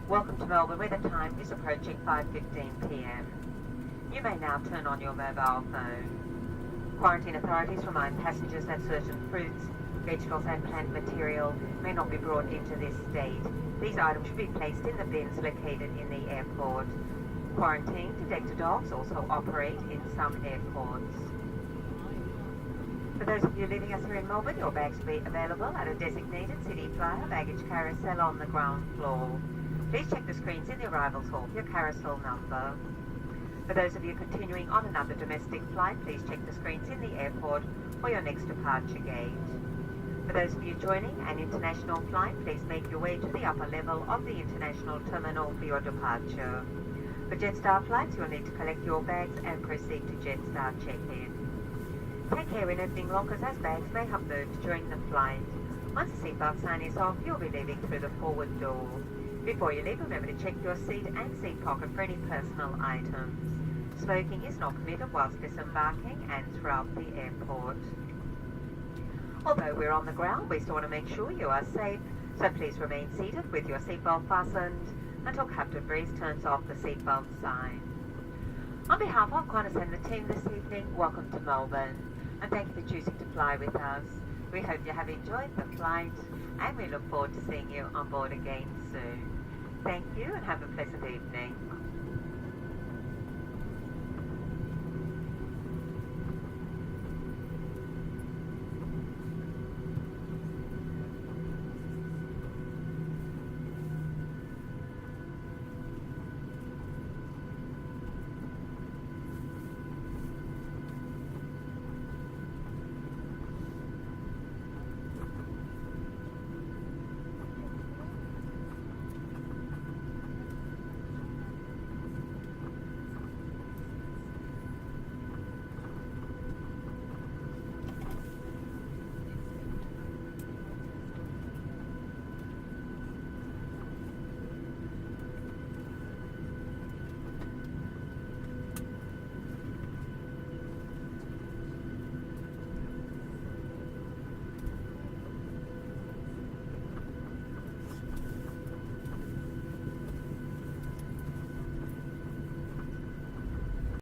Welcome to Melbourne, where the time is approaching 5:15 p.m. You may now turn on your mobile phone. Quarantine authorities remind passengers that certain fruits, vegetables and plant material may not be brought into this state. These items should be placed in the bins located in the airport. Quarantine detector dogs also operate in some airports. For those of you leaving us here in Melbourne, your bags will be available at a designated City Flyer baggage carousel on the ground floor. Please check the screens in the arrivals hall for your carousel number. For those of you continuing on another domestic flight, please check the screens in the airport for your next departure gate. For those of you joining an international flight, please make your way to the upper level of the international terminal for your departure. For Jetstar flights, you will need to collect your bags and proceed to Jetstar check-in. Take care in opening lockers as bags may have moved during the flight. Once the seatbelt sign is off, you'll be leaving through the forward door. Before you leave, remember to check your seat and seat pocket for any personal items. Smoking is not permitted whilst disembarking and throughout the airport. Although we're on the ground, we still want to make sure you are safe, so please remain seated with your seatbelt fastened until Captain Breeze turns off the seatbelt sign. On behalf of Qantas and the team this evening, welcome to Melbourne, and thank you for choosing to fly with us. We hope you have enjoyed the flight, and we look forward to seeing you on board again soon. Thank you and have a pleasant evening.